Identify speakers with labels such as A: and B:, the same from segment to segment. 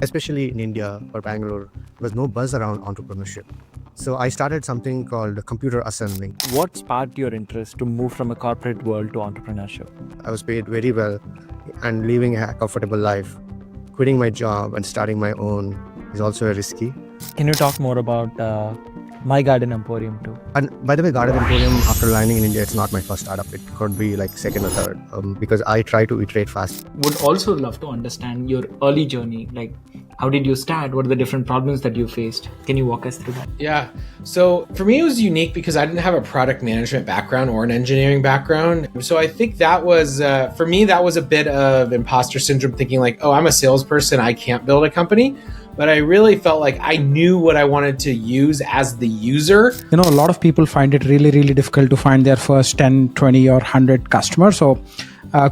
A: especially in India or Bangalore, there was no buzz around entrepreneurship. So I started something called computer assembling.
B: What sparked your interest to move from a corporate world to entrepreneurship?
A: I was paid very well and living a comfortable life. Quitting my job and starting my own is also risky.
B: Can you talk more about My Garden Emporium too?
A: And by the way, Garden Emporium, after landing in India, it's not my first startup. It could be like second or third because I try to iterate fast.
C: Would also love to understand your early journey. Like, how did you start? What are the different problems that you faced? Can you walk us through that?
D: Yeah. So for me, it was unique because I didn't have a product management background or an engineering background. So I think that was, for me, that was a bit of imposter syndrome, thinking like, oh, I'm a salesperson, I can't build a company. But I really felt like I knew what I wanted to use as the user.
E: A lot of people find it really, really difficult to find their first 10, 20 or 100 customers. So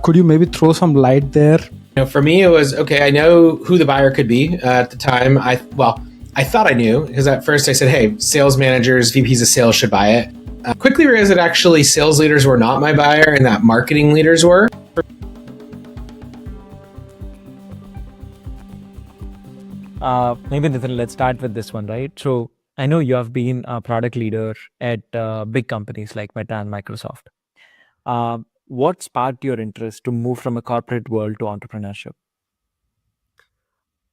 E: could you maybe throw some light there?
D: For me, it was, okay, I know who the buyer could be at the time. I thought I knew because at first I said, hey, sales managers, VPs of sales should buy it. Quickly realized that actually sales leaders were not my buyer and that marketing leaders were.
B: Maybe Nitin, let's start with this one, right? So I know you have been a product leader at big companies like Meta and Microsoft. What sparked your interest to move from a corporate world to entrepreneurship?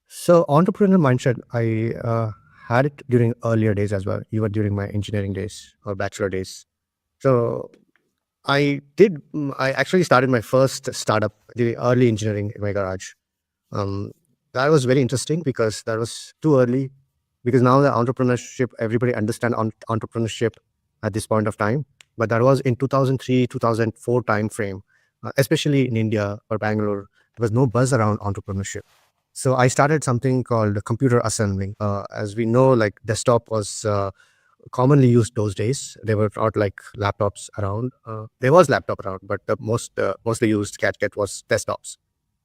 A: So entrepreneurial mindset, I had it during earlier days as well, even during my engineering days or bachelor days. So I actually started my first startup, the early engineering in my garage. That was very interesting because that was too early, because now the entrepreneurship, everybody understand entrepreneurship at this point of time. But that was in 2003, 2004 time frame, especially in India or Bangalore, there was no buzz around entrepreneurship. So I started something called computer assembling. As we know, like desktop was commonly used those days. There were not like laptops around. There was laptop around, but the mostly used gadget was desktops.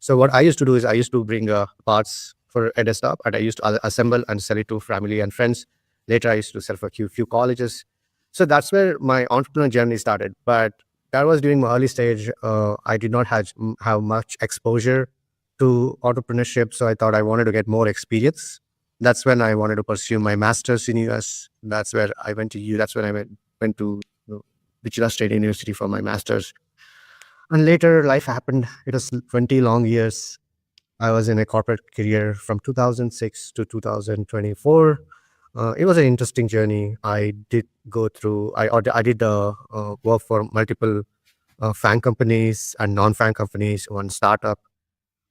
A: So what I used to do is I used to bring parts for a desktop and I used to assemble and sell it to family and friends. Later, I used to sell for a few colleges. So that's where my entrepreneur journey started. But that was during my early stage. I did not have much exposure to entrepreneurship. So I thought I wanted to get more experience. That's when I wanted to pursue my master's in US. That's where I went to That's when I went to Wichita State University for my master's. And later life happened. It was 20 long years. I was in a corporate career from 2006 to 2024. It was an interesting journey. I did go through, I did work for multiple FAANG companies and non-FAANG companies, one startup.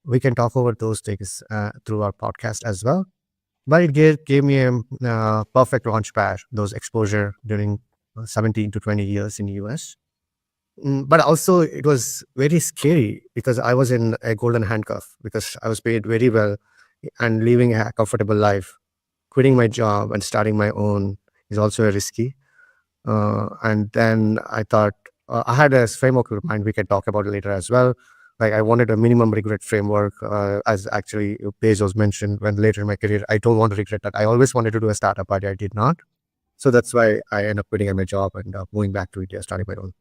A: We can talk over those things through our podcast as well. But it gave me a perfect launch pad, those exposure during 17 to 20 years in the US. But also it was very scary because I was in a golden handcuff because I was paid very well and living a comfortable life. Quitting my job and starting my own is also risky. And then I thought, I had a framework in mind we can talk about it later as well. Like I wanted a minimum regret framework, as actually Bezos mentioned when later in my career, I don't want to regret that. I always wanted to do a startup, but I did not. So that's why I ended up quitting my job and moving back to India, starting my own.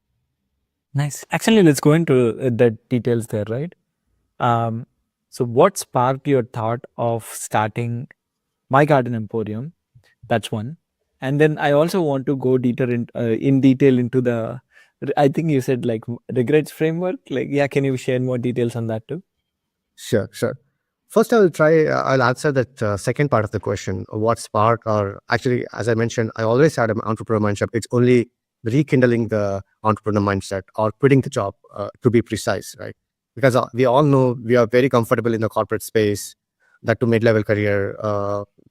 B: Nice. Actually, let's go into the details there, right? So what sparked your thought of starting My Garden Emporium? That's one. And then I also want to go deeper in detail into the, I think you said like regrets framework. Like, yeah, can you share more details on that too?
A: Sure. First, I'll answer that second part of the question. What sparked, or actually, as I mentioned, I always had an entrepreneur mindset. It's only rekindling the entrepreneur mindset or quitting the job, to be precise, right? Because we all know we are very comfortable in the corporate space, that to mid-level career,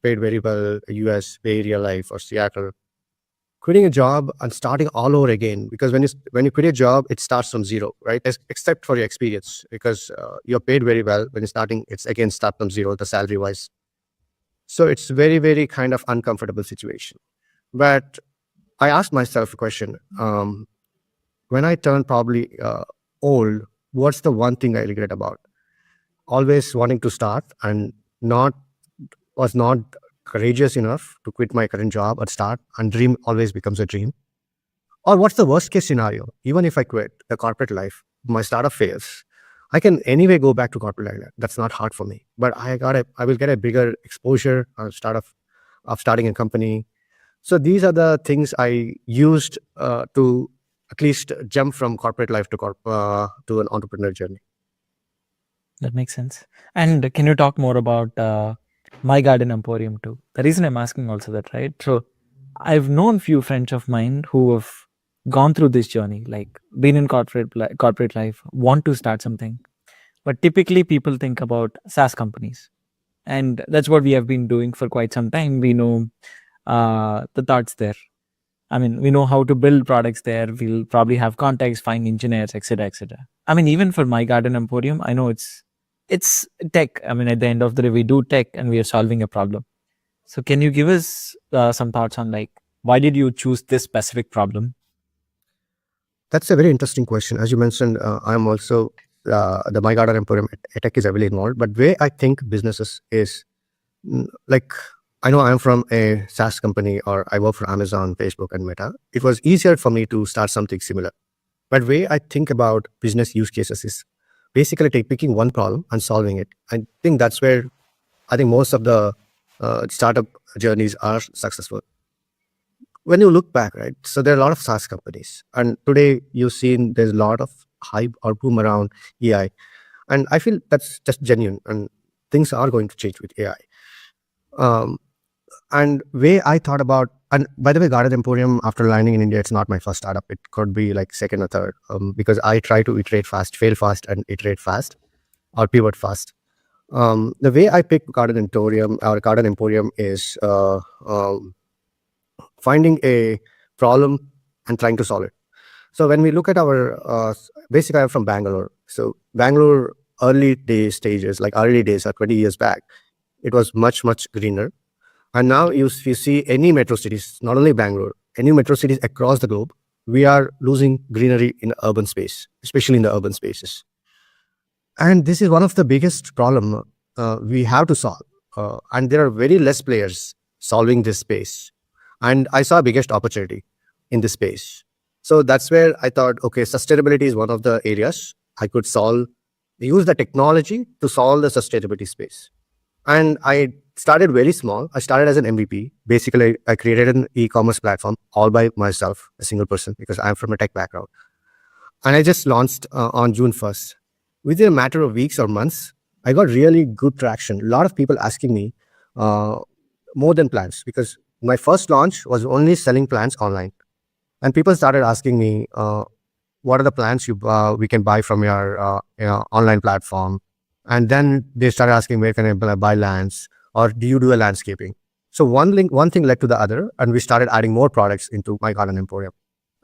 A: paid very well, US, Bay Area life or Seattle. Quitting a job and starting all over again, because when you quit a job, it starts from zero, right? Except for your experience, because you're paid very well. When you're starting, it's again start from zero, the salary wise. So it's very, very kind of uncomfortable situation. But I asked myself a question. When I turn probably old, what's the one thing I regret about? Always wanting to start and was not courageous enough to quit my current job or start, and dream always becomes a dream. Or what's the worst case scenario? Even if I quit the corporate life, my startup fails, I can anyway go back to corporate like that. That's not hard for me. But I will get a bigger exposure of starting a company. So these are the things I used to at least jump from corporate life to an entrepreneur journey.
B: That makes sense. And can you talk more about My Garden Emporium too? The reason I'm asking also that, right? So I've known few friends of mine who have gone through this journey, like been in corporate life, want to start something. But typically people think about SaaS companies. And that's what we have been doing for quite some time. We know the thoughts there. I mean, we know how to build products there. We'll probably have contacts, find engineers, etc., etc. I mean, even for My Garden Emporium, I know it's tech. I mean, at the end of the day, we do tech and we are solving a problem. So, can you give us some thoughts on like why did you choose this specific problem?
A: That's a very interesting question. As you mentioned, I'm also the My Garden Emporium tech is heavily involved. But where I think businesses is like I know I'm from a SaaS company or I work for Amazon, Facebook, and Meta. It was easier for me to start something similar. But way I think about business use cases is basically picking one problem and solving it. I think that's where I think most of the startup journeys are successful. When you look back, right? So there are a lot of SaaS companies, and today you've seen there's a lot of hype or boom around AI, and I feel that's just genuine, and things are going to change with AI. Um, and way I thought about, and by the way, Garden Emporium after landing in India, it's not my first startup. It could be like second or third, because I try to iterate fast, fail fast, and iterate fast, or pivot fast. The way I pick Garden Emporium is finding a problem and trying to solve it. So when we look at basically I'm from Bangalore. So Bangalore stages, like early days or 20 years back, it was much, much greener. And now you see any metro cities, not only Bangalore, any metro cities across the globe, we are losing greenery in urban space, especially in the urban spaces. And this is one of the biggest problem we have to solve. And there are very less players solving this space. And I saw biggest opportunity in this space. So that's where I thought, okay, sustainability is one of the areas I could use the technology to solve the sustainability space. And I started very small. I started as an MVP. Basically, I created an e-commerce platform all by myself, a single person, because I'm from a tech background. And I just launched on June 1st. Within a matter of weeks or months, I got really good traction. A lot of people asking me more than plans, because my first launch was only selling plans online. And people started asking me, what are the plans we can buy from your online platform? And then they started asking, where can I buy lands? Or do you do a landscaping? So one thing led to the other, and we started adding more products into My Garden Emporium.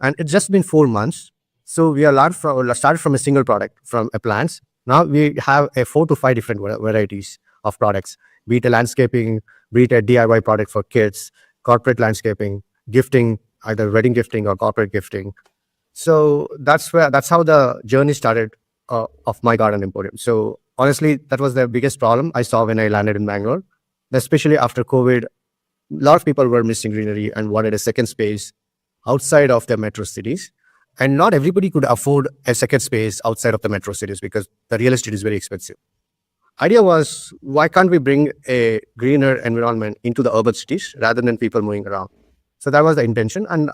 A: And it's just been 4 months. So we started from a single product, from a plants. Now we have 4 to 5 different varieties of products, be it a landscaping, be it a DIY product for kids, corporate landscaping, gifting, either wedding gifting or corporate gifting. So that's how the journey started of My Garden Emporium. So honestly, that was the biggest problem I saw when I landed in Bangalore, especially after COVID. A lot of people were missing greenery and wanted a second space outside of the metro cities. And not everybody could afford a second space outside of the metro cities because the real estate is very expensive. Idea was, why can't we bring a greener environment into the urban cities rather than people moving around? So that was the intention. And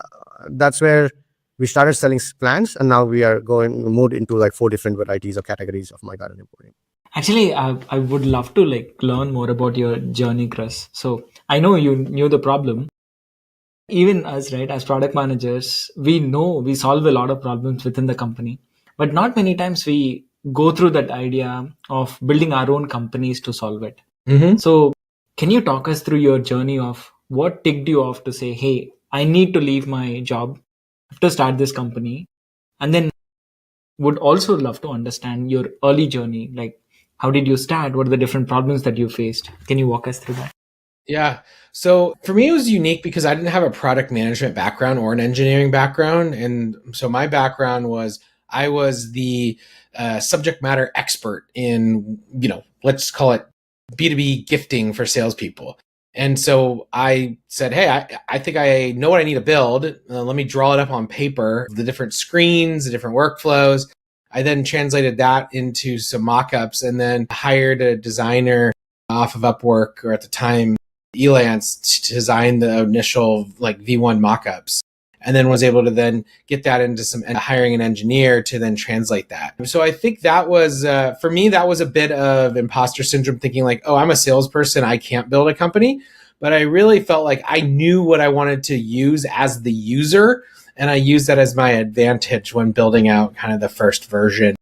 A: that's where we started selling plants. And now we are moved into like 4 different varieties or categories of My Garden Emporium.
C: Actually, I would love to learn more about your journey, Chris. So I know you knew the problem. Even us, right, as product managers, we know we solve a lot of problems within the company, but not many times we go through that idea of building our own companies to solve it.
D: Mm-hmm.
C: So can you talk us through your journey of what ticked you off to say, hey, I need to leave my job to start this company? And then would also love to understand your early journey. Like, how did you start? What are the different problems that you faced? Can you walk us through that?
D: Yeah. So for me, it was unique because I didn't have a product management background or an engineering background. And so my background was I was the subject matter expert in, let's call it B2B gifting for salespeople. And so I said, hey, I think I know what I need to build. Let me draw it up on paper, the different screens, the different workflows. I then translated that into some mock-ups and then hired a designer off of Upwork, or at the time Elance, to design the initial like V1 mock-ups, and then was able to then get that into some hiring an engineer to then translate that. So I think that was, for me, that was a bit of imposter syndrome, thinking like, oh, I'm a salesperson, I can't build a company. But I really felt like I knew what I wanted to use as the user, and I used that as my advantage when building out kind of the first version.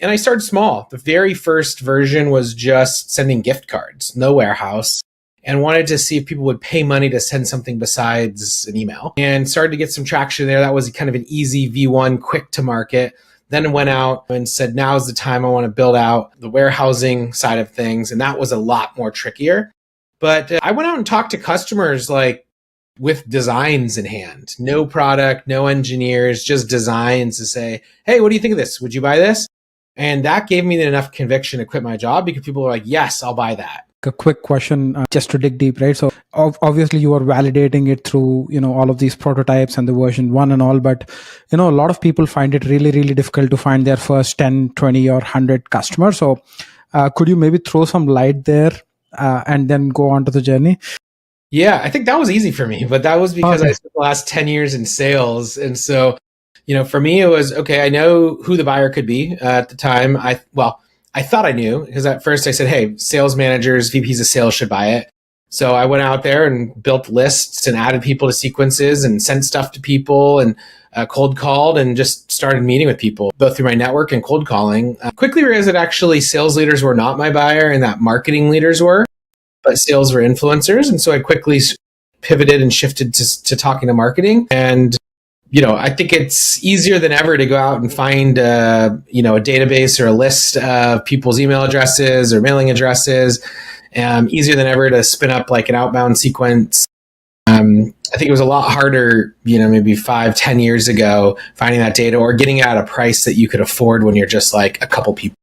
D: And I started small. The very first version was just sending gift cards, no warehouse, and wanted to see if people would pay money to send something besides an email, and started to get some traction there. That was kind of an easy V1, quick to market. Then went out and said, now's the time I want to build out the warehousing side of things. And that was a lot more trickier. But I went out and talked to customers like with designs in hand, no product, no engineers, just designs to say, hey, what do you think of this? Would you buy this? And that gave me enough conviction to quit my job, because people were like, yes, I'll buy that.
E: A quick question, just to dig deep, right? So obviously you are validating it through, all of these prototypes and the version 1 and all, but, a lot of people find it really, really difficult to find their first 10, 20 or 100 customers. So could you maybe throw some light there and then go on to the journey?
D: Yeah, I think that was easy for me, but that was because I spent the last 10 years in sales. And so, for me, it was, okay, I know who the buyer could be at the time. I thought I knew, because at first I said, hey, sales managers, VPs of sales should buy it. So I went out there and built lists and added people to sequences and sent stuff to people and cold called and just started meeting with people, both through my network and cold calling. Quickly realized that actually sales leaders were not my buyer and that marketing leaders were, but sales were influencers. And so I quickly pivoted and shifted to talking to marketing. And I think it's easier than ever to go out and find, a database or a list of people's email addresses or mailing addresses. Easier than ever to spin up like an outbound sequence. I think it was a lot harder, maybe 5-10 years ago, finding that data or getting it at a price that you could afford when you're just like a couple people.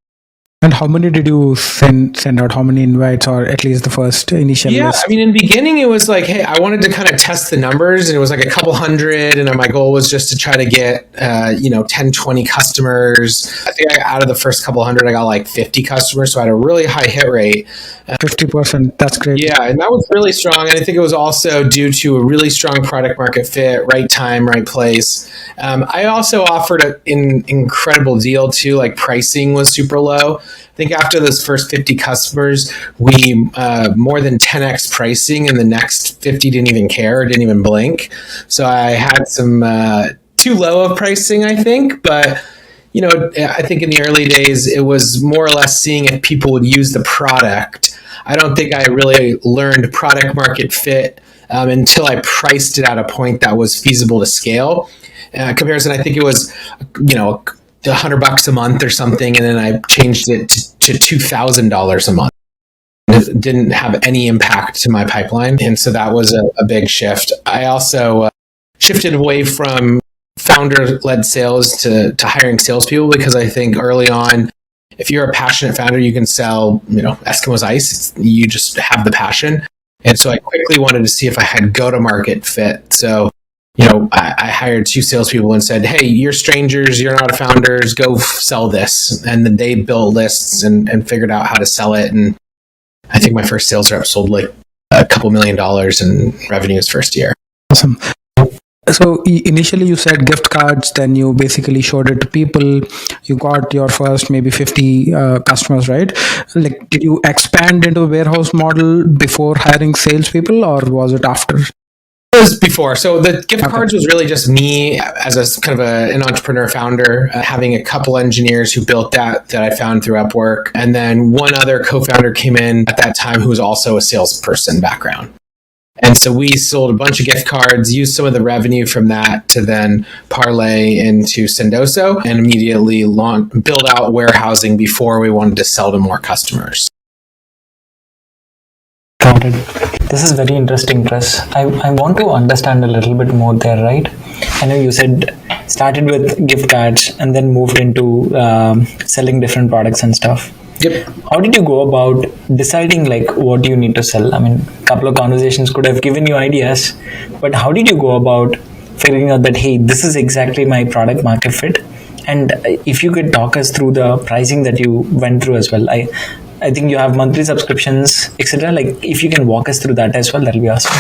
E: And how many did you send out? How many invites, or at least the first initial list?
D: I mean, in the beginning, it was like, hey, I wanted to kind of test the numbers, and it was like a couple hundred. And my goal was just to try to get, 10, 20 customers. I think out of the first couple hundred, I got like 50 customers. So I had a really high hit rate.
E: 50%. That's great.
D: Yeah. And that was really strong. And I think it was also due to a really strong product market fit, right time, right place. I also offered an incredible deal too. Like pricing was super low. I think after those first 50 customers, we more than 10x pricing, and the next 50 didn't even care, didn't even blink. So I had some too low of pricing, I think. But, I think in the early days, it was more or less seeing if people would use the product. I don't think I really learned product market fit until I priced it at a point that was feasible to scale. Comparison, I think it was, $100 a month or something, and then I changed it to $2,000 a month. It didn't have any impact to my pipeline, and so that was a big shift. I also shifted away from founder-led sales to hiring salespeople, because I think early on, if you're a passionate founder, you can sell, Eskimo's ice. You just have the passion, and so I quickly wanted to see if I had go-to-market fit. So I hired 2 salespeople and said, hey, you're strangers, you're not founders, go sell this. And then they built lists and figured out how to sell it. And I think my first sales rep sold like a couple $1 million in revenue his first year.
E: Awesome. So initially you said gift cards, then you basically showed it to people. You got your first maybe 50 customers, right? Like, did you expand into a warehouse model before hiring salespeople, or was it after?
D: It was before. So the gift cards was really just me as a kind of an entrepreneur founder, having a couple engineers who built that I found through Upwork. And then one other co-founder came in at that time who was also a salesperson background. And so we sold a bunch of gift cards, used some of the revenue from that to then parlay into Sendoso, and immediately build out warehousing before we wanted to sell to more customers.
C: Got it. This is very interesting, Chris. I want to understand a little bit more there, right? I know you said started with gift cards and then moved into selling different products and stuff.
D: Yep.
C: How did you go about deciding like what you need to sell? I mean, a couple of conversations could have given you ideas, but how did you go about figuring out that, hey, this is exactly my product market fit And if you could talk us through the pricing that you went through as well. I think you have monthly subscriptions, etc. Like if you can walk us through that as well, that'll be awesome.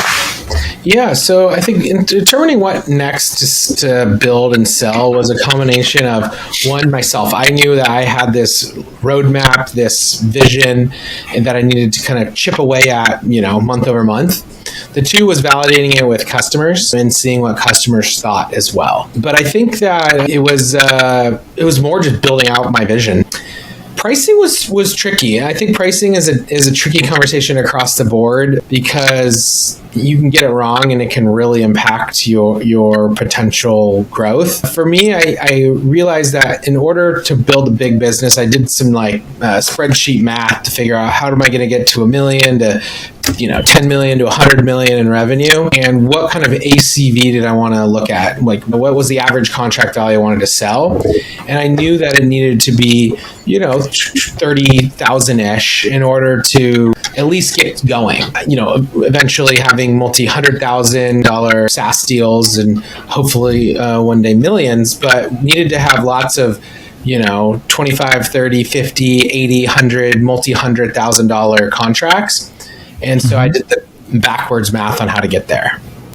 D: Yeah, so I think in determining what next to build and sell was a combination of one, myself. I knew that I had this roadmap, this vision, and that I needed to kind of chip away at, month over month. The two was validating it with customers and seeing what customers thought as well. But I think that it was more just building out my vision. Pricing was tricky. I think pricing is a tricky conversation across the board because you can get it wrong and it can really impact your potential growth. For me, I realized that in order to build a big business, I did some spreadsheet math to figure out how am I going to get to $1 million to 10 million to 100 million in revenue, and what kind of ACV did I want to look at? Like, what was the average contract value I wanted to sell? And I knew that it needed to be 30,000 ish in order to at least get going. Eventually having multi-$100,000 SaaS deals and hopefully one day millions, but needed to have lots of 25, 30, 50, 80, 100, multi-$100,000 contracts. And so I did the backwards math on how to get there.